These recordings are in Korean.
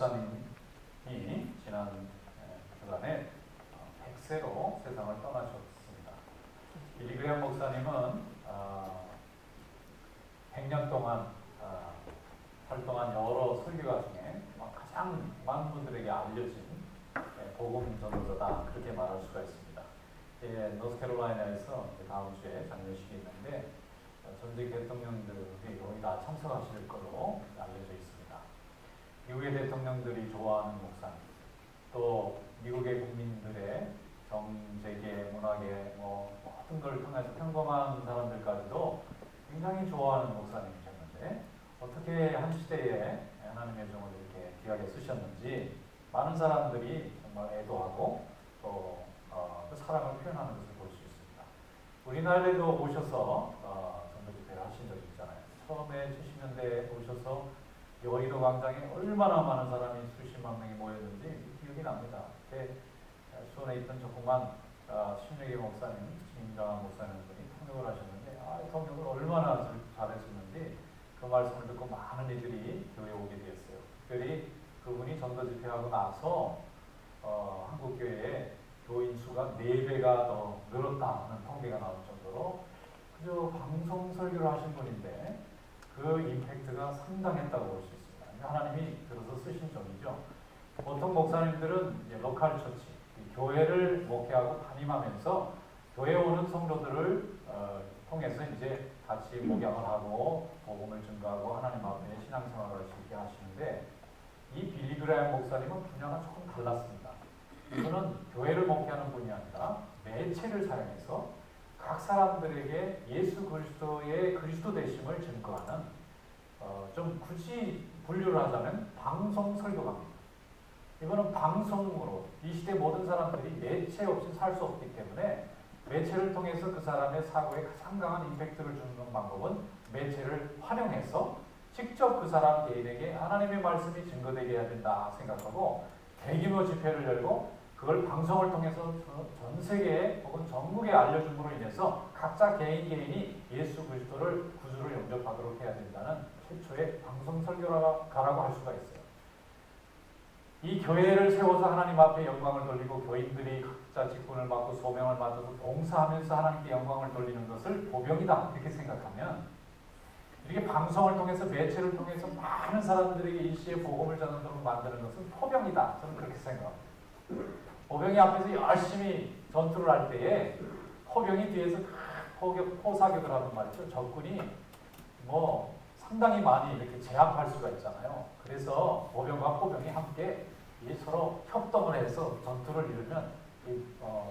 목사님이 지난 주간에 100세로 세상을 떠나셨습니다. 빌리 그레이엄 목사님은 100년 동안 활동한 여러 설교가 중에 가장 많은 분들에게 알려진 복음 전도자다, 그렇게 말할 수가 있습니다. 노스캐롤라이나에서 다음 주에 장례식이 있는데 전직 대통령들이 거의 다 참석하실 걸로 알려져 있습니다. 미국의 대통령들이 좋아하는 목사님, 또 미국의 국민들의 정재계, 문화계, 모든 걸 통해서 평범한 사람들까지도 굉장히 좋아하는 목사님이셨는데, 어떻게 한 시대에 하나님의 종을 이렇게 귀하게 쓰셨는지 많은 사람들이 정말 애도하고 또 그 사랑을 표현하는 것을 볼 수 있습니다. 우리나라에도 오셔서 전도 집회를 하신 적이 있잖아요. 처음에 70년대에 오셔서 여의도 광장에 얼마나 많은 사람이 수십만 명이 모였는지 기억이 납니다. 그때 수원에 있던 조그만 신뢰기 목사님, 김정환 목사님 분이 통역을 하셨는데, 통역을 얼마나 잘했었는지 그 말씀을 듣고 많은 이들이 교회에 오게 되었어요. 특별히 그분이 전도 집회하고 나서 한국교회에 교인 수가 4배가 더 늘었다는 통계가 나올 정도로 그저 방송 설교를 하신 분인데 그 임팩트가 상당했다고 볼 수 있습니다. 하나님이 들어서 쓰신 종이죠. 보통 목사님들은 이제 로컬 처치, 교회를 목회하고 담임하면서 교회에 오는 성도들을 통해서 이제 같이 목양을 하고 복음을 증거하고 하나님 앞에 신앙생활을 할 수 있게 하시는데, 이 빌리 그레이엄 목사님은 분야가 조금 달랐습니다. 이분은 교회를 목회하는 분이 아니라 매체를 사용해서 각 사람들에게 예수 그리스도의 그리스도 되심을 증거하는, 좀 굳이 분류를 하자면 방송 설교가입니다. 이거는 방송으로 이 시대 모든 사람들이 매체 없이 살 수 없기 때문에 매체를 통해서 그 사람의 사고에 가장 강한 임팩트를 주는 방법은 매체를 활용해서 직접 그 사람 개인에게 하나님의 말씀이 증거되게 해야 된다 생각하고 대규모 집회를 열고 그걸 방송을 통해서 전 세계에 혹은 전국에 알려줌으로 인해서 각자 개인이 예수 그리스도를 구주로 영접하도록 해야 된다는 최초의 방송 설교가라고 할 수가 있어요. 이 교회를 세워서 하나님 앞에 영광을 돌리고 교인들이 각자 직분을 맡고 소명을 맡아서 봉사하면서 하나님께 영광을 돌리는 것을 보병이다, 이렇게 생각하면, 이렇게 방송을 통해서 매체를 통해서 많은 사람들에게 일시에 복음을 전하도록 만드는 것은 포병이다, 저는 그렇게 생각합니다. 포병이 앞에서 열심히 전투를 할 때에 포병이 뒤에서 포사격을 하는 말이죠. 적군이 상당히 많이 이렇게 제압할 수가 있잖아요. 그래서 포병과 포병이 함께 서로 협동을 해서 전투를 이루면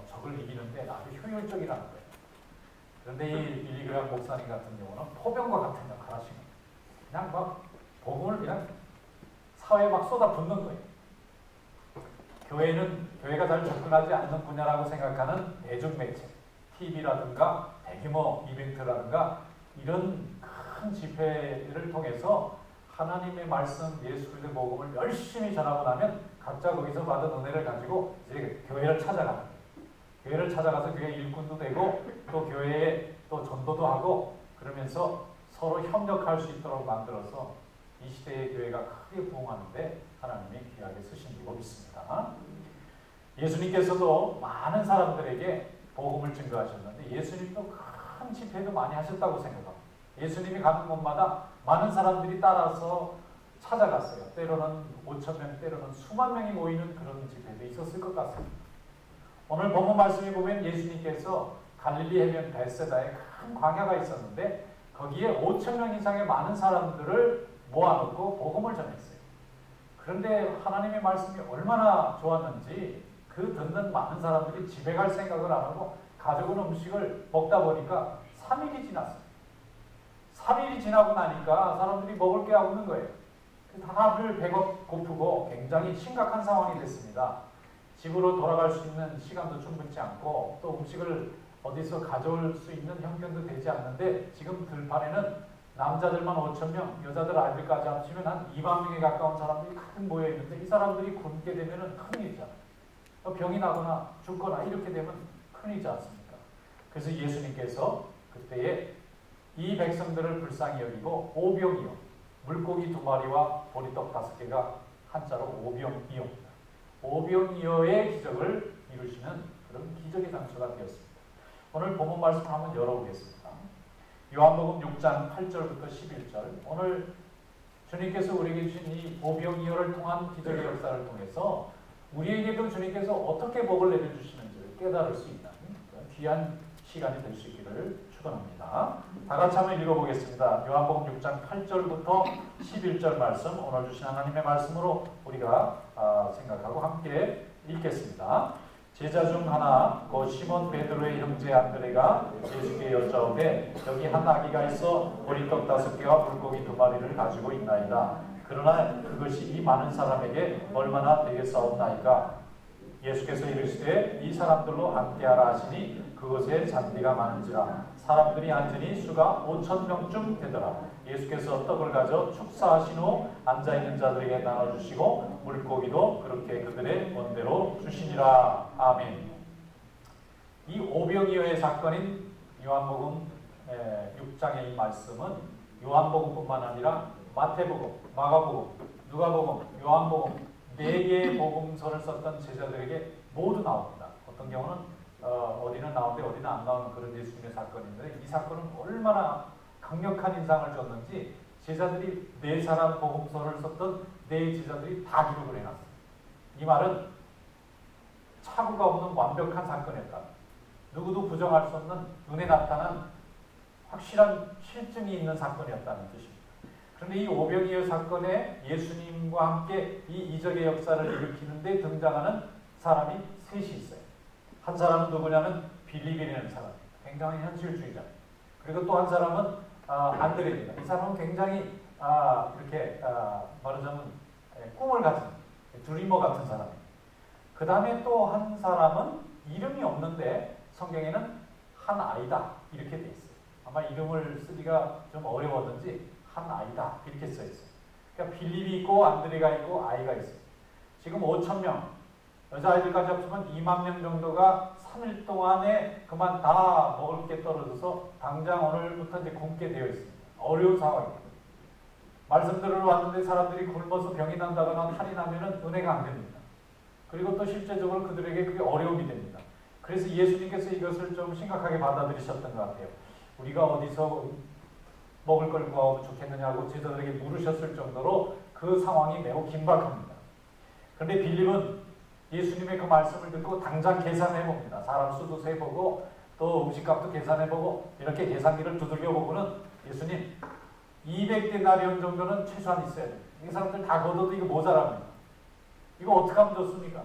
적을 이기는데 아주 효율적이라는 거예요. 그런데 이 빌리 그레이엄 목사님 같은 경우는 포병과 같은 역할을 하시는 거예요. 그냥 복음을 그냥 사회에 쏟아붓는 거예요. 교회가 잘 접근하지 않는 분야라고 생각하는 대중매체, TV라든가 대규모 이벤트라든가 이런 큰 집회를 통해서 하나님의 말씀, 예수 그리스도의 복음을 열심히 전하고 나면 각자 거기서 받은 은혜를 가지고 이제 교회를 찾아가는 거예요. 교회를 찾아가서 교회 일꾼도 되고 또 교회에 또 전도도 하고 그러면서 서로 협력할 수 있도록 만들어서 이 시대의 교회가 크게 부흥하는데 하나님이 귀하게 쓰신 줄로 믿습니다. 예수님께서도 많은 사람들에게 복음을 증거하셨는데 예수님도 큰 집회도 많이 하셨다고 생각합니다. 예수님이 가는 곳마다 많은 사람들이 따라서 찾아갔어요. 때로는 5,000명, 때로는 수만 명이 모이는 그런 집회도 있었을 것 같습니다. 오늘 본문 말씀에 보면 예수님께서 갈릴리 해변 벳세다에 큰 광야가 있었는데 거기에 5,000명 이상의 많은 사람들을 모아놓고 복음을 전했어요. 그런데 하나님의 말씀이 얼마나 좋았는지 그 듣는 많은 사람들이 집에 갈 생각을 안 하고 가져온 음식을 먹다 보니까 3일이 지났어요. 3일이 지나고 나니까 사람들이 먹을 게 없는 거예요. 다들 배가 고프고 굉장히 심각한 상황이 됐습니다. 집으로 돌아갈 수 있는 시간도 충분치 않고 또 음식을 어디서 가져올 수 있는 형편도 되지 않는데 지금 들판에는 남자들만 5,000명, 여자들 아이들까지 합치면 한 2만 명에 가까운 사람들이 가득 모여 있는데 이 사람들이 굶게 되면 큰일이잖아요. 병이 나거나 죽거나 이렇게 되면 큰일이지 않습니까? 그래서 예수님께서 그때에 이 백성들을 불쌍히 여기고 오병이어 물고기 2마리와 보리떡 5개가 한자로 오병이어입니다. 오병이어의 기적을 이루시는 그런 기적의 장소가 되었습니다. 오늘 본문 말씀을 한번 열어보겠습니다. 요한복음 6장 8절부터 11절. 오늘 주님께서 우리에게 주신 이 오병이어를 통한 기적의 역사를 통해서 우리에게도 주님께서 어떻게 복을 내려주시는지를 깨달을 수 있는 귀한 시간이 될 수 있기를 축원합니다. 다 같이 한번 읽어보겠습니다. 요한복음 6장 8절부터 11절 말씀, 오늘 주신 하나님의 말씀으로 우리가 생각하고 함께 읽겠습니다. 제자 중 하나 곧 시몬 베드로의 형제 안드레가 예수께 여짜오되 여기 한 아기가 있어 보리떡 5개와 물고기 2마리를 가지고 있나이다. 그러나 그것이 이 많은 사람에게 얼마나 되겠사옵나이까. 예수께서 이르시되 이 사람들로 함께하라 하시니 그곳에 잔디가 많은지라. 사람들이 앉으니 수가 5,000명쯤 되더라. 예수께서 떡을 가져 축사하신 후 앉아있는 자들에게 나눠주시고 물고기도 그렇게 그들의 원대로 주시니라. 아멘. 이 오병이어의 사건인 요한복음 6장의 이 말씀은 요한복음뿐만 아니라 마태복음, 마가복음, 누가복음, 요한복음 4개의 복음서를 썼던 제자들에게 모두 나옵니다. 어떤 경우는 어디는 나오는데 어디는 안 나오는 그런 예수님의 사건인데, 이 사건은 얼마나 강력한 인상을 줬는지 제자들이 4사람 복음서를 썼던 4 제자들이 다 기록을 해놨습니다. 이 말은 착오가 없는 완벽한 사건이었다. 누구도 부정할 수 없는 눈에 나타난 확실한 실증이 있는 사건이었다는 뜻입니다. 그런데 이 오병이어 사건에 예수님과 함께 이 이적의 역사를 일으키는데 등장하는 사람이 셋이 있어요. 한 사람은 누구냐면 빌립이라는 사람입니다. 굉장히 현실주의자입니다. 그리고 또 한 사람은 안드레입니다. 이 사람은 굉장히 이렇게 말하자면 꿈을 가진 드리머 같은 사람입니다. 그 다음에 또 한 사람은 이름이 없는데 성경에는 한 아이다 이렇게 돼 있어요. 아마 이름을 쓰기가 좀 어려웠는지 한 아이다 이렇게 써 있어요. 그러니까 빌립이 있고 안드레가 있고 아이가 있어요. 지금 5,000명 여자아이들까지 합치면 2만 명 정도가 3일 동안에 그만 다 먹을 게 떨어져서 당장 오늘부터 이제 굶게 되어 있습니다. 어려운 상황입니다. 말씀 들으러 왔는데 사람들이 굶어서 병이 난다거나 탈이 나면은 은혜가 안 됩니다. 그리고 또 실제적으로 그들에게 그게 어려움이 됩니다. 그래서 예수님께서 이것을 좀 심각하게 받아들이셨던 것 같아요. 우리가 어디서 먹을 걸 구하면 좋겠느냐고 제자들에게 물으셨을 정도로 그 상황이 매우 긴박합니다. 그런데 빌립은 예수님의 그 말씀을 듣고 당장 계산해 봅니다. 사람 수도 세보고 또 음식값도 계산해 보고 이렇게 계산기를 두들겨 보고는 예수님 200데나리온 정도는 최소한 있어야 됩니다. 이 사람들 다 걷어도 이거 모자랍니다. 이거 어떻게 하면 좋습니까?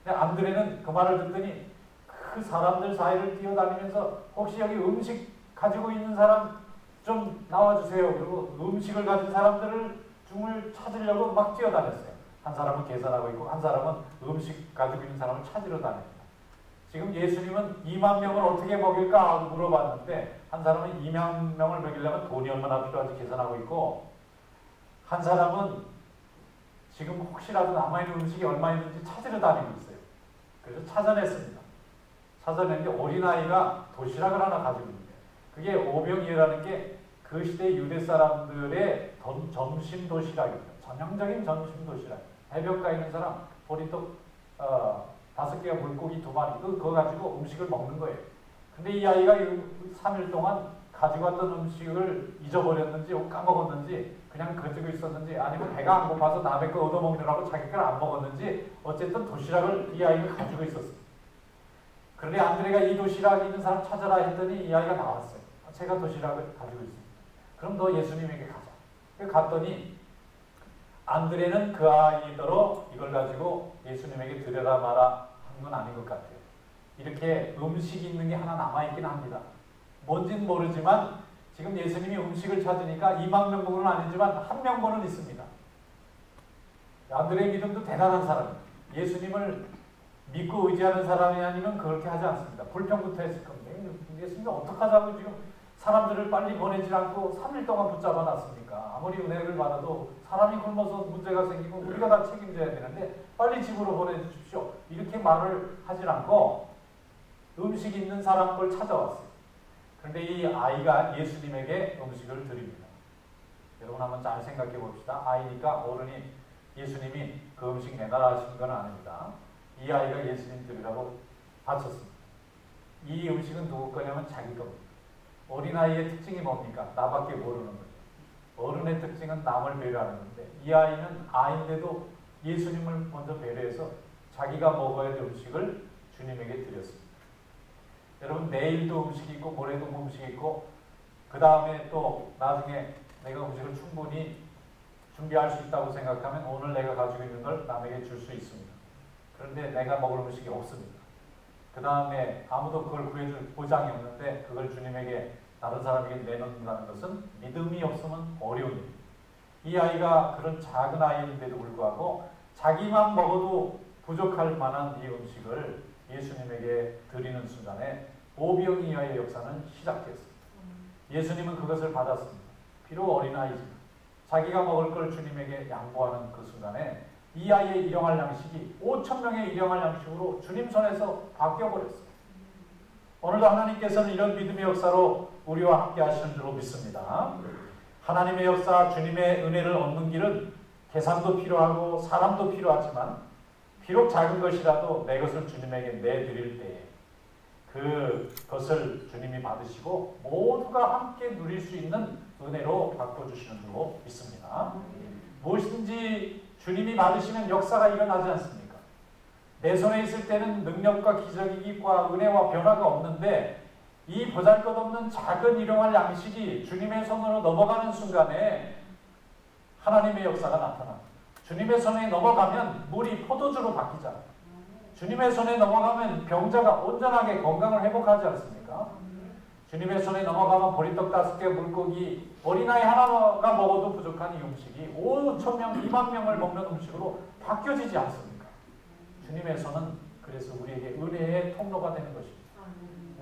근데 안드레는 그 말을 듣더니 그 사람들 사이를 뛰어다니면서 혹시 여기 음식 가지고 있는 사람 좀 나와주세요. 그리고 음식을 가진 사람들을 중을 찾으려고 막 뛰어다녔어요. 한 사람은 계산하고 있고 한 사람은 음식 가지고 있는 사람을 찾으러 다닙니다. 지금 예수님은 2만 명을 어떻게 먹일까 하고 물어봤는데 한 사람은 2만 명을 먹이려면 돈이 얼마나 필요한지 계산하고 있고 한 사람은 지금 혹시라도 남아있는 음식이 얼마 있는지 찾으러 다니고 있어요. 그래서 찾아냈습니다. 찾아냈는데 어린아이가 도시락을 하나 가지고 있는데 그게 오병이어라는 게 그 시대 유대 사람들의 점심 도시락입니다. 전형적인 점심 도시락. 해변가에 있는 사람 보리떡 5개와 물고기 2마리 그거 가지고 음식을 먹는 거예요. 근데 이 아이가 3일 동안 가지고 왔던 음식을 잊어버렸는지 까먹었는지 그냥 가지고 있었는지 아니면 배가 안 고파서 남의 거 얻어먹느라고 자기 걸 안 먹었는지 어쨌든 도시락을 이 아이가 가지고 있었어요. 그런데 안드레가 이 도시락 있는 사람 찾아라 했더니 이 아이가 나왔어요. 제가 도시락을 가지고 있습니다. 그럼 너 예수님에게 가자. 갔더니 안드레는 그 아이더러 이걸 가지고 예수님에게 드려라 마라 한 건 아닌 것 같아요. 이렇게 음식이 있는 게 하나 남아있긴 합니다. 뭔진 모르지만 지금 예수님이 음식을 찾으니까 2만 명분은 아니지만 1명분은 있습니다. 안드레의 믿음도 대단한 사람입니다. 예수님을 믿고 의지하는 사람이 아니면 그렇게 하지 않습니다. 불평부터 했을 겁니다. 예수님이 어떡하자고 지금 사람들을 빨리 보내지 않고 3일 동안 붙잡아 놨습니까? 아무리 은혜를 받아도 사람이 굶어서 문제가 생기고 우리가 다 책임져야 되는데 빨리 집으로 보내주십시오. 이렇게 말을 하질 않고 음식 있는 사람 걸 찾아왔어요. 그런데 이 아이가 예수님에게 음식을 드립니다. 여러분 한번 잘 생각해 봅시다. 아이니까 어른이 예수님이 그 음식 내놔라 하신 건 아닙니다. 이 아이가 예수님 드리라고 바쳤습니다. 이 음식은 누구 거냐면 자기 겁니다. 어린아이의 특징이 뭡니까? 나밖에 모르는 거죠. 어른의 특징은 남을 배려하는 건데 이 아이는 아이인데도 예수님을 먼저 배려해서 자기가 먹어야 될 음식을 주님에게 드렸습니다. 여러분 내일도 음식이 있고 모레도 음식이 있고 그 다음에 또 나중에 내가 음식을 충분히 준비할 수 있다고 생각하면 오늘 내가 가지고 있는 걸 남에게 줄 수 있습니다. 그런데 내가 먹을 음식이 없습니다. 그 다음에 아무도 그걸 구해줄 보장이 없는데 그걸 주님에게 다른 사람에게 내놓는다는 것은 믿음이 없으면 어려운 일입니다. 이 아이가 그런 작은 아이인데도 불구하고 자기만 먹어도 부족할 만한 이 음식을 예수님에게 드리는 순간에 오병이어의 역사는 시작됐습니다. 예수님은 그것을 받았습니다. 비록 어린아이지만 자기가 먹을 걸 주님에게 양보하는 그 순간에 이 아이의 일용할 양식이 5,000명의 일용할 양식으로 주님 손에서 바뀌어버렸습니다. 오늘도 하나님께서는 이런 믿음의 역사로 우리와 함께 하시는 줄로 믿습니다. 하나님의 역사, 주님의 은혜를 얻는 길은 계산도 필요하고 사람도 필요하지만 비록 작은 것이라도 내 것을 주님에게 내드릴 때에 그것을 주님이 받으시고 모두가 함께 누릴 수 있는 은혜로 바꿔주시는 줄로 믿습니다. 무엇인지 주님이 받으시면 역사가 일어나지 않습니까? 내 손에 있을 때는 능력과 기적이기과 은혜와 변화가 없는데 이 보잘것없는 작은 일용할 양식이 주님의 손으로 넘어가는 순간에 하나님의 역사가 나타납니다. 주님의 손에 넘어가면 물이 포도주로 바뀌잖아요. 주님의 손에 넘어가면 병자가 온전하게 건강을 회복하지 않습니까? 주님의 손에 넘어가면 보리떡 5개, 물고기, 어린아이 하나가 먹어도 부족한 이 음식이 5,000명, 2만 명을 먹는 음식으로 바뀌어지지 않습니까? 주님의 손은 그래서 우리에게 은혜의 통로가 되는 것입니다.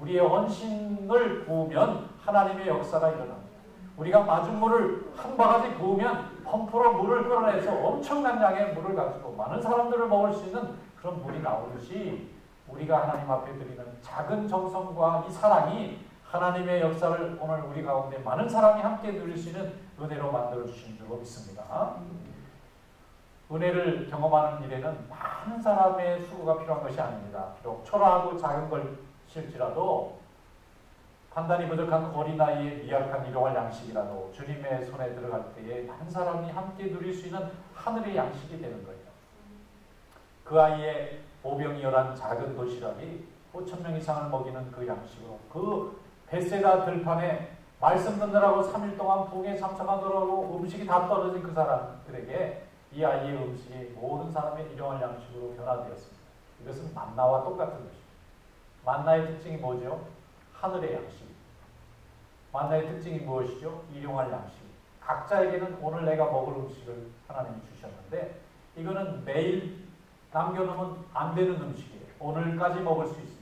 우리의 헌신을 부으면 하나님의 역사가 일어납니다. 우리가 맞은 물을 한 바가지 부으면 펌프로 물을 끌어내서 엄청난 양의 물을 가지고 많은 사람들을 먹을 수 있는 그런 물이 나오듯이 우리가 하나님 앞에 드리는 작은 정성과 이 사랑이 하나님의 역사를 오늘 우리 가운데 많은 사람이 함께 누릴 수 있는 은혜로 만들어주신 줄로 믿습니다. 은혜를 경험하는 일에는 많은 사람의 수고가 필요한 것이 아닙니다. 비록 초라하고 작은 것일지라도 판단이 부족한 어린아이의 미약한 일용할 양식이라도 주님의 손에 들어갈 때에 많은 사람이 함께 누릴 수 있는 하늘의 양식이 되는 거예요. 그 아이의 오병이어란 작은 도시락이 5,000명 이상을 먹이는 그 양식으로 그 베세다 들판에 말씀 듣느라고 3일 동안 붕에 참석하더라도 음식이 다 떨어진 그 사람들에게 이 아이의 음식이 모든 사람의 일용할 양식으로 변화되었습니다. 이것은 만나와 똑같은 것입니다. 만나의 특징이 뭐죠? 하늘의 양식. 만나의 특징이 무엇이죠? 일용할 양식. 각자에게는 오늘 내가 먹을 음식을 하나님이 주셨는데 이거는 내일 남겨놓으면 안 되는 음식이에요. 오늘까지 먹을 수 있습니다.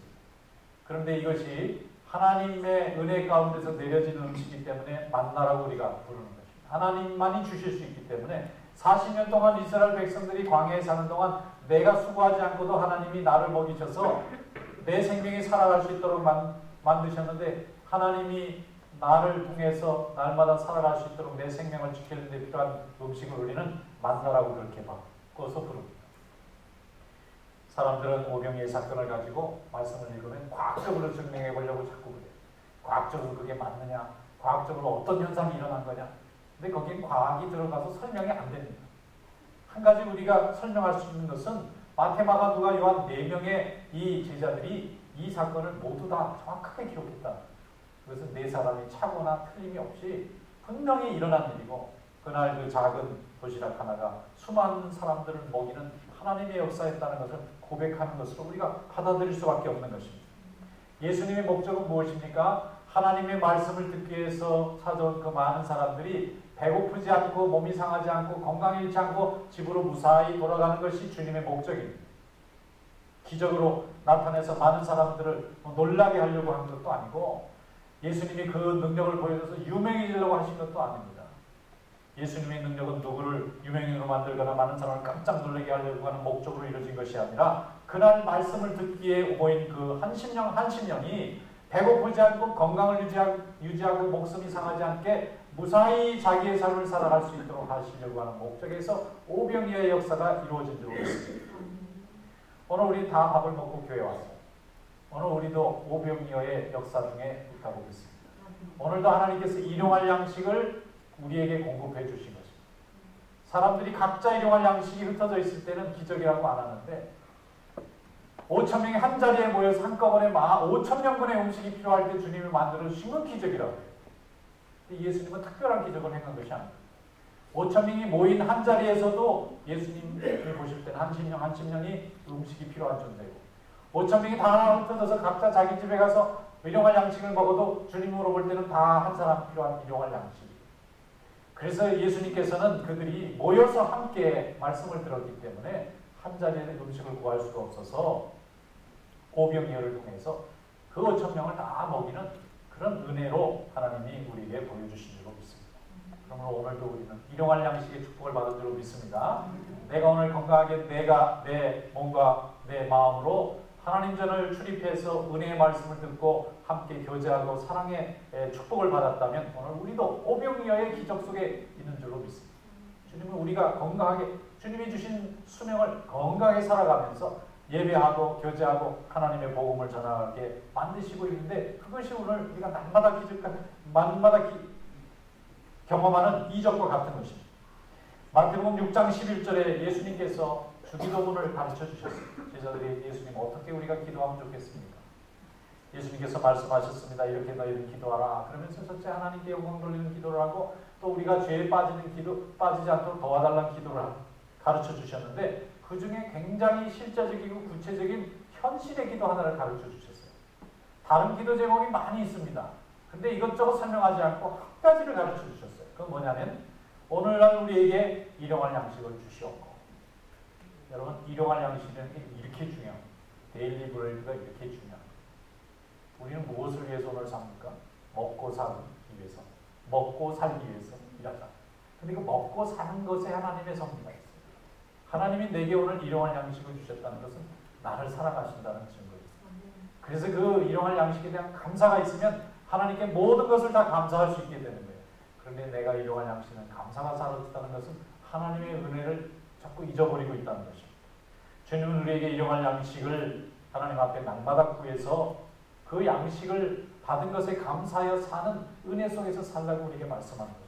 그런데 이것이 하나님의 은혜 가운데서 내려지는 음식이기 때문에 만나라고 우리가 부르는 것입니다. 하나님만이 주실 수 있기 때문에 40년 동안 이스라엘 백성들이 광야에 사는 동안 내가 수고하지 않고도 하나님이 나를 먹이셔서 내 생명이 살아갈 수 있도록 만드셨는데 하나님이 나를 통해서 날마다 살아갈 수 있도록 내 생명을 지키는 데 필요한 음식을 우리는 만나라고 그렇게 바꿔서 부릅니다. 사람들은 오병이의 사건을 가지고 말씀을 읽으면 과학적으로 증명해 보려고 자꾸 그래요. 과학적으로 그게 맞느냐? 과학적으로 어떤 현상이 일어난 거냐? 근데 거기엔 과학이 들어가서 설명이 안 됩니다. 한 가지 우리가 설명할 수 있는 것은 마태, 마가, 누가, 요한 4명의 이 제자들이 이 사건을 모두 다 정확하게 기록했다. 그것은 4사람이 차거나 틀림이 없이 분명히 일어난 일이고 그날 그 작은 도시락 하나가 수많은 사람들을 먹이는 하나님의 역사였다는 것을 고백하는 것으로 우리가 받아들일 수밖에 없는 것입니다. 예수님의 목적은 무엇입니까? 하나님의 말씀을 듣기 위해서 찾아온 그 많은 사람들이 배고프지 않고 몸이 상하지 않고 건강 잃지 않고 집으로 무사히 돌아가는 것이 주님의 목적입니다. 기적으로 나타내서 많은 사람들을 놀라게 하려고 한 것도 아니고 예수님이 그 능력을 보여줘서 유명해지려고 하신 것도 아닙니다. 예수님의 능력은 누구를 유명인으로 만들거나 많은 사람을 깜짝 놀라게 하려고 하는 목적으로 이루어진 것이 아니라 그날 말씀을 듣기에 모인 그 한 심령이 배고프지 않고 건강을 유지하고 목숨이 상하지 않게 무사히 자기의 삶을 살아갈 수 있도록 하시려고 하는 목적에서 오병이어의 역사가 이루어진 줄 믿습니다. 오늘 우리 다 밥을 먹고 교회 왔어요. 오늘 우리도 오병이어의 역사 중에 있다고 믿습니다. 오늘도 하나님께서 일용할 양식을 우리에게 공급해 주신 것입니다. 사람들이 각자 일용할 양식이 흩어져 있을 때는 기적이라고 안 하는데 5천 명이 한 자리에 모여서 한꺼번에 5천 명분의 음식이 필요할 때 주님이 만들어 주신 건 기적이라고 해요. 예수님은 특별한 기적을 행한 것이 아닙니다. 5천 명이 모인 한 자리에서도 예수님을 보실 때는 한 심령이 음식이 필요한 존재고 5천 명이 다 흩어져서 각자 자기 집에 가서 일용할 양식을 먹어도 주님으로 볼 때는 다 한 사람 필요한 일용할 양식. 그래서 예수님께서는 그들이 모여서 함께 말씀을 들었기 때문에 한 자리에 음식을 구할 수가 없어서 오병이어를 통해서 그 5천 명을 다 먹이는 그런 은혜로 하나님이 우리에게 보여주신 줄로 믿습니다. 그러므로 오늘도 우리는 일용할 양식의 축복을 받은 줄로 믿습니다. 내가 오늘 건강하게 내 몸과 내 마음으로 하나님 전을 출입해서 은혜의 말씀을 듣고 함께 교제하고 사랑의 축복을 받았다면 오늘 우리도 오병이어의 기적 속에 있는 줄로 믿습니다. 주님은 우리가 건강하게 주님이 주신 수명을 건강하게 살아가면서 예배하고 교제하고 하나님의 복음을 전하게 만드시고 있는데 그것이 오늘 우리가 날마다 경험하는 이적과 같은 것입니다. 마태복음 6장 11절에 예수님께서 주기도문을 가르쳐 주셨습니다. 제자들이 예수님 어떻게 우리가 기도하면 좋겠습니까? 예수님께서 말씀하셨습니다. 이렇게 너희는 기도하라. 그러면서 첫째 하나님께 영광 돌리는 기도를 하고 또 우리가 죄에 빠지지 않도록 도와달라는 기도를 가르쳐 주셨는데 그 중에 굉장히 실제적이고 구체적인 현실의 기도 하나를 가르쳐 주셨어요. 다른 기도 제목이 많이 있습니다. 근데 이것저것 설명하지 않고 한 가지를 가르쳐 주셨어요. 그건 뭐냐면 오늘날 우리에게 일용할 양식을 주시옵고 여러분 일용할 양식은 이렇게 중요합니다. 데일리 브레드가 이렇게 중요합니다. 우리는 무엇을 위해서 오늘 삽니까? 먹고 살기 위해서. 먹고 살기 위해서 일하자. 근데 그 먹고 사는 것에 하나님의 섭리가 있어요. 하나님이 내게 오늘 일용할 양식을 주셨다는 것은 나를 사랑하신다는 증거입니다. 그래서 그 일용할 양식에 대한 감사가 있으면 하나님께 모든 것을 다 감사할 수 있게 되는 거예요. 그런데 내가 일용할 양식은 감사가 사라졌다는 것은 하나님의 은혜를 자꾸 잊어버리고 있다는 것입니다. 주님은 우리에게 일용할 양식을 하나님 앞에 날마다 구해서 그 양식을 받은 것에 감사하여 사는 은혜 속에서 살라고 우리에게 말씀하는 것입니다.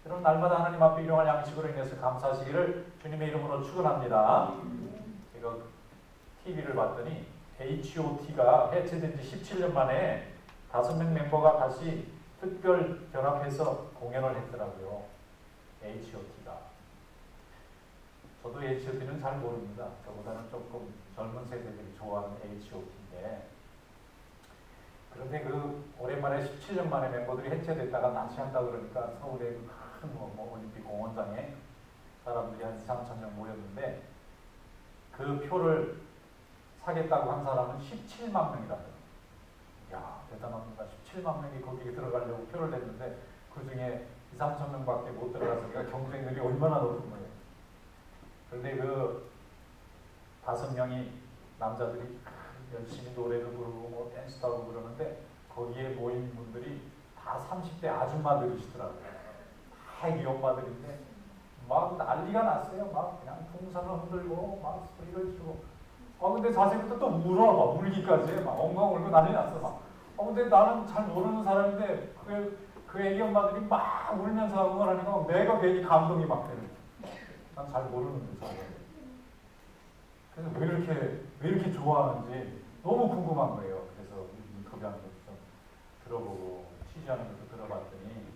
여러분 날마다 하나님 앞에 일용할 양식으로 인해서 감사하시기를 주님의 이름으로 축원합니다. 제가 TV를 봤더니 H.O.T가 해체된 지 17년 만에 5명 멤버가 다시 특별 결합해서 공연을 했더라고요. H.O.T가. 저도 H.O.T는 잘 모릅니다. 저보다는 조금 젊은 세대들이 좋아하는 H.O.T인데 그런데 그 오랜만에 17년 만에 멤버들이 해체됐다가 난시한다 그러니까 서울의 큰 올림픽 공원장에 사람들이 한 2,3천 명 모였는데 그 표를 사겠다고 한 사람은 17만 명이라고요. 이야 대단합니다. 17만 명이 거기에 들어가려고 표를 냈는데 그 중에 2,3천 명밖에 못 들어갔으니까 경쟁률이 얼마나 높은 거예요. 그런데 그 5명이 남자들이 열심히 노래도 부르고 뭐 댄스도 하고 그러는데 거기에 모인 분들이 다 30대 아줌마들이시더라고요. 다 이 엄마들인데 막 난리가 났어요. 막 그냥 풍선을 흔들고 막 소리를 지르고 근데 자세부터 또 울어 막 울기까지 해. 막 엉엉 울고 난리 났어 막. 근데 나는 잘 모르는 사람인데 그 애기 엄마들이 막 울면서 응원하니까 내가 괜히 감동이 막 되는 거야. 난 잘 모르는 사람. 그래서 왜 이렇게 좋아하는지 너무 궁금한 거예요. 그래서 인터뷰하는 것도 좀 들어보고 취재하는 것도 들어봤더니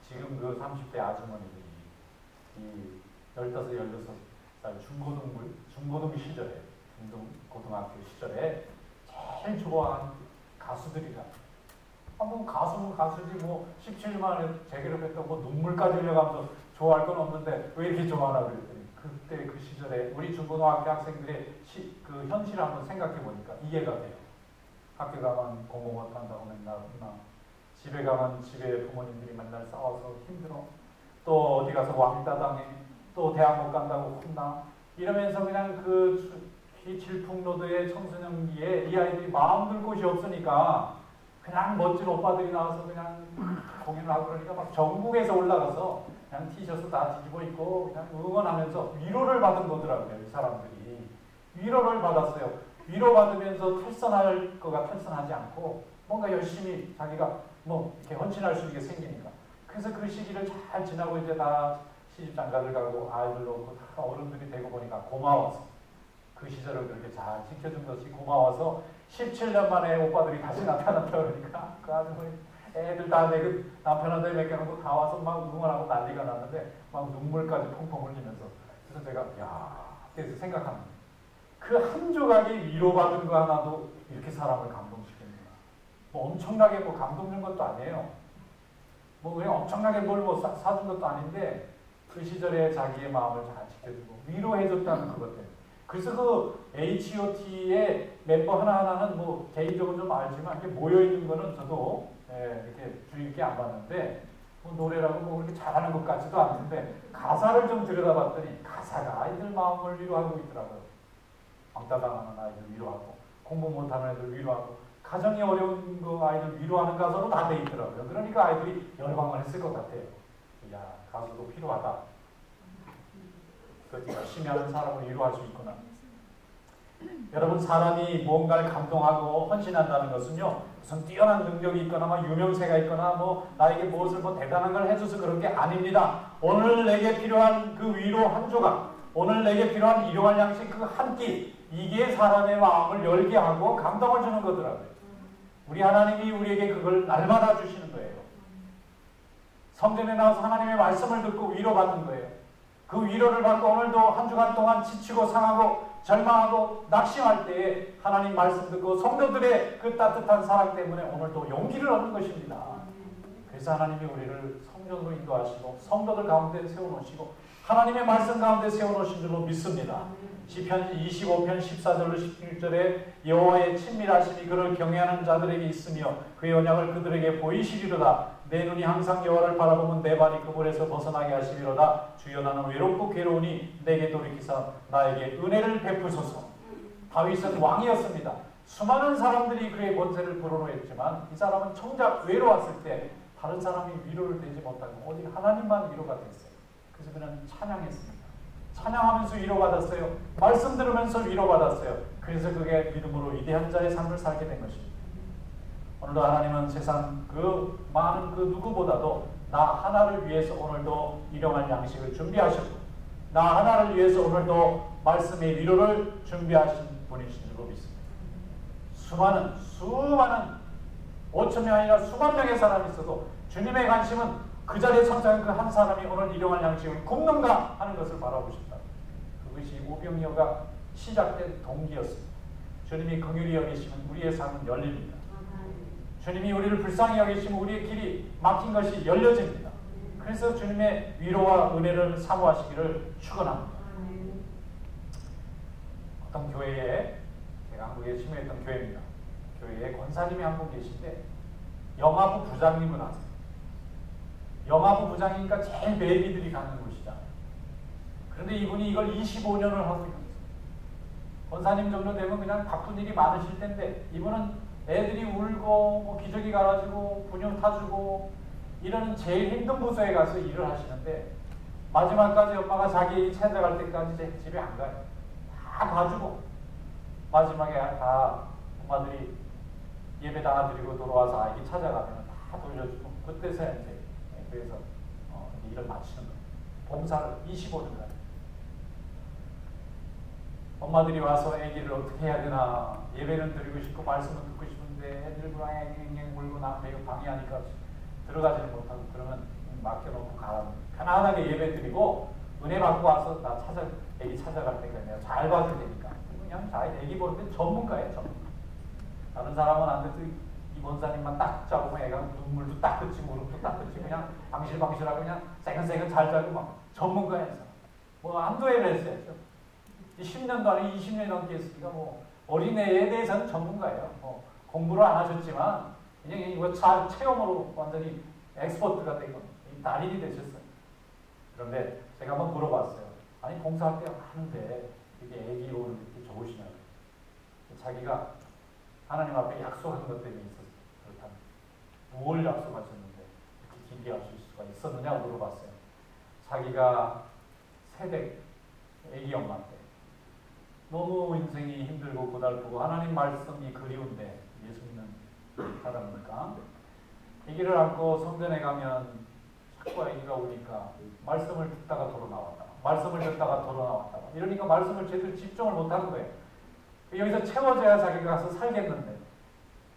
지금 그 30대 아주머니들이 이 15, 16살 중고등 시절에 고등학교 시절에 제일 좋아하는 가수들이라. 뭐 가수는 가수지 뭐 17만에 재결합했다고 뭐 눈물까지 흘려가면서 좋아할 건 없는데 왜 이렇게 좋아하나 그랬더니 그때 그 시절에 우리 중고등학교 학생들의 그 현실을 한번 생각해 보니까 이해가 돼요. 학교 가면 공공학 간다고 맨날 혼나. 집에 가면 집에 부모님들이 맨날 싸워서 힘들어. 또 어디 가서 왕따 당해. 또 대학 못 간다고 혼나. 이러면서 그냥 그 질풍노도의 청소년기에 이 아이들이 마음 둘 곳이 없으니까 그냥 멋진 오빠들이 나와서 그냥 공연을 하고 그러니까 막 전국에서 올라가서 그냥 티셔츠 다 뒤집어 입고 그냥 응원하면서 위로를 받은 거더라고요. 이 사람들이 위로를 받았어요. 위로받으면서 탈선할 거가 탈선하지 않고 뭔가 열심히 자기가 뭐 이렇게 헌신할 수 있게 생기니까. 그래서 그 시기를 잘 지나고 이제 다 시집장가들 가고 아이들 놓고 다 어른들이 되고 보니까 고마워서 그 시절을 그렇게 잘 지켜준 것이 고마워서 17년 만에 오빠들이 다시 나타났다 그러니까 그 아주 애들 다 내 남편한테 맡겨놓고 다 와서 막 응원하고 난리가 났는데 막 눈물까지 펑펑 흘리면서 그래서 제가 야 그래서 생각합니다. 그 한 조각이 위로받은 거 하나도 이렇게 사람을 감동시키는구나. 뭐 엄청나게 뭐 감동 준 것도 아니에요. 뭐 그냥 엄청나게 뭘 뭐 사준 것도 아닌데 그 시절에 자기의 마음을 잘 지켜주고 위로해줬다는 그것 때문에. 그래서 그 H.O.T의 멤버 하나하나는 뭐 개인적으로 좀 알지만 이렇게 모여있는 거는 저도 이렇게 주의 깊게 안 봤는데 뭐 노래라고 뭐 그렇게 잘하는 것 같지도 않은데 가사를 좀 들여다봤더니 가사가 아이들 마음을 위로하고 있더라고요. 왕따 당하는 아이들 위로하고 공부 못하는 아이들 위로하고 가정이 어려운 그 아이들 위로하는 가사로 다 돼 있더라고요. 그러니까 아이들이 열광을 했을 것 같아요. 야 가수도 필요하다. 그것도 열심히 하는 사람을 위로할 수 있구나. 여러분 사람이 무언가를 감동하고 헌신한다는 것은요 무슨 뛰어난 능력이 있거나 뭐 유명세가 있거나 뭐 나에게 무엇을 뭐 대단한 걸 해줘서 그런 게 아닙니다. 오늘 내게 필요한 그 위로 한 조각, 오늘 내게 필요한 일용할 양식 그 한 끼, 이게 사람의 마음을 열게 하고 감동을 주는 거더라고요. 우리 하나님이 우리에게 그걸 날마다 주시는 거예요. 성전에 나와서 하나님의 말씀을 듣고 위로받는 거예요. 그 위로를 받고 오늘도 한 주간 동안 지치고 상하고 절망하고 낙심할 때에 하나님 말씀 듣고 성도들의 그 따뜻한 사랑 때문에 오늘도 용기를 얻는 것입니다. 그래서 하나님이 우리를 성전으로 인도하시고 성도들 가운데 세워놓으시고 하나님의 말씀 가운데 세워놓으신 줄로 믿습니다. 시편 25편 14절로 16절에 여호와의 친밀하심이 그를 경외하는 자들에게 있으며 그의 언약을 그들에게 보이시리로다. 내 눈이 항상 여호와를 바라보면 내 발이 그물에서 벗어나게 하시리로다. 주여 나는 외롭고 괴로우니 내게 돌이키사 나에게 은혜를 베푸소서. 다윗은 왕이었습니다. 수많은 사람들이 그의 권세를 불어넣었지만 이 사람은 정작 외로웠을 때 다른 사람이 위로를 되지 못하고 오직 하나님만 위로가 됐어요. 그래서 그는 찬양했습니다. 찬양하면서 위로받았어요. 말씀 들으면서 위로받았어요. 그래서 그게 믿음으로 위대한 자의 삶을 살게 된 것입니다. 오늘도 하나님은 세상 그 많은 그 누구보다도 나 하나를 위해서 오늘도 일용할 양식을 준비하셨고 나 하나를 위해서 오늘도 말씀의 위로를 준비하신 분이신 줄로 믿습니다. 수많은 5천 명이 아니라 수만 명의 사람이 있어도 주님의 관심은 그 자리에 선정한 그 한 사람이 오늘 일용할 양식을 굽는가 하는 것을 바라보신다. 그것이 오병이어가 시작된 동기였습니다. 주님이 긍휼히 여기시면 우리의 삶은 열립니다. 주님이 우리를 불쌍히 여기시면 우리의 길이 막힌 것이 열려집니다. 그래서 주님의 위로와 은혜를 사모하시기를 축원합니다. 어떤 교회에 제가 한국에 심회했던 교회입니다. 교회에 권사님이 한 분 계신데 영화부 부장님을 아세요. 영화부 부장이니까 제일 베이비들이 가는 곳이잖아요. 그런데 이분이 이걸 25년을 하고 있는 거예요. 권사님 정도 되면 그냥 바쁜 일이 많으실 텐데 이분은 애들이 울고 뭐 기저귀 갈아주고 분유 타주고 이러는 제일 힘든 부서에 가서 일을 하시는데 마지막까지 엄마가 자기 찾아갈 때까지 집에 안 가요. 다 봐주고 마지막에 다 엄마들이 예배 다 드리고 돌아와서 아이기 찾아가면 다 돌려주고 그때서야 이제 그래서 일을 마치는 거예요. 봉사를 25년간. 엄마들이 와서 아기를 어떻게 해야 되나 예배는 드리고 싶고 말씀은 듣고 싶은데 애들 앵앵 물고 나 방해하니까 들어가지는 못하고 그러면 맡겨놓고 가라. 편안하게 예배 드리고 은혜 받고 와서 나 아기 찾아갈 테니까 내가 잘 봐줄 테니까. 그냥 아기 볼 때 전문가예요. 전문가. 다른 사람은 안 돼도 이 권사님만 딱 잡으면 애가 눈물도 딱 그치 무릎도 딱 그치 그냥 방실방실하고 그냥 세근세근 잘 자고 막 전문가예요. 뭐 한두 해를 했어야죠. 10년도 아니고 20년 넘게 했으니까 뭐 어린애에 대해서는 전문가예요. 뭐 공부를 안 하셨지만 그냥 이거 체험으로 완전히 엑스퍼트가 되고 달인이 되셨어요. 그런데 제가 한번 물어봤어요. 아니 봉사할 때 하는데 이게 애기 오는 게 좋으시냐고. 자기가 하나님 앞에 약속한 것 때문에 있었어요. 그렇다면 뭘 약속하셨는데 이렇게 길게 하실 수가 있었느냐고 물어봤어요. 자기가 새댁 애기 엄마 때 너무 인생이 힘들고 고달프고 하나님 말씀이 그리운데, 예수 믿는 사람이니까 아기를 안고 성전에 가면 자꾸 아기가 오니까 말씀을 듣다가 돌아 나왔다, 말씀을 듣다가 돌아 나왔다, 이러니까 말씀을 제대로 집중을 못하는 거예요. 여기서 채워져야 자기가 가서 살겠는데.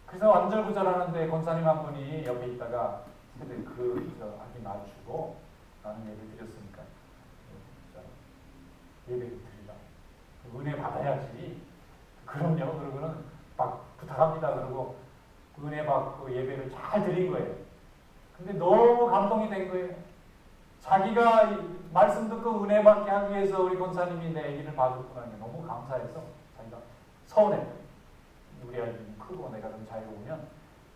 그래서 안절부절하는데 권사님 한 분이 옆에 있다가 새댁 아기 낳아주고 나는 예배 드렸으니까 예배를 드리라, 은혜 받아야지. 그럼요. 그러고는 막 부탁합니다. 그러고 은혜 받고 예배를 잘 드린 거예요. 근데 너무 감동이 된 거예요. 자기가 말씀 듣고 은혜 받게 하기 위해서 우리 권사님이 내 아기를 봐줬구나. 너무 감사해서 자기가 서운했대요. 우리 아기는 크고 내가 좀 잘 오면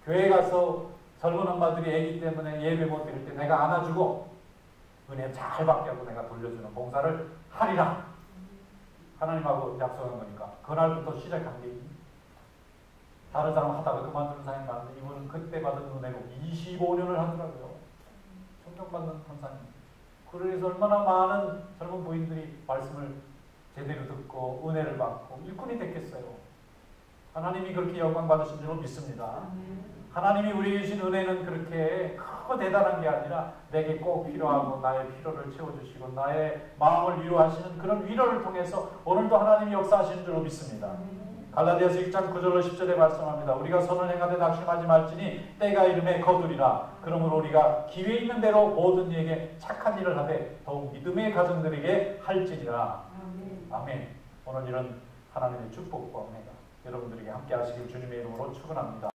교회 가서 젊은 엄마들이 아기 때문에 예배 못 드릴 때 내가 안아주고 은혜 잘 받게 하고 내가 돌려주는 봉사를 하리라. 하나님하고 약속한 거니까. 그날부터 시작한 게, 다른 사람 하다가 그만두는 사람이 많은데 이분은 그때 받은 은혜로 25년을 하더라고요. 존경받는 권사님. 그래서 얼마나 많은 젊은 부인들이 말씀을 제대로 듣고 은혜를 받고 일꾼이 됐겠어요. 하나님이 그렇게 영광 받으신 줄 믿습니다. 하나님이 우리에게 주신 은혜는 그렇게 크고 대단한 게 아니라 내게 꼭 필요하고 나의 필요를 채워주시고 나의 마음을 위로하시는 그런 위로를 통해서 오늘도 하나님이 역사하시는 줄 믿습니다. 갈라디아서 6장 9절로 10절에 말씀합니다. 우리가 선을 행하되 낙심하지 말지니 때가 이름에 거두리라. 그러므로 우리가 기회 있는 대로 모든 이에게 착한 일을 하되 더욱 믿음의 가정들에게 할지니라. 아멘. 오늘 이런 하나님의 축복과 은혜가 여러분들에게 함께 하시길 주님의 이름으로 축원합니다.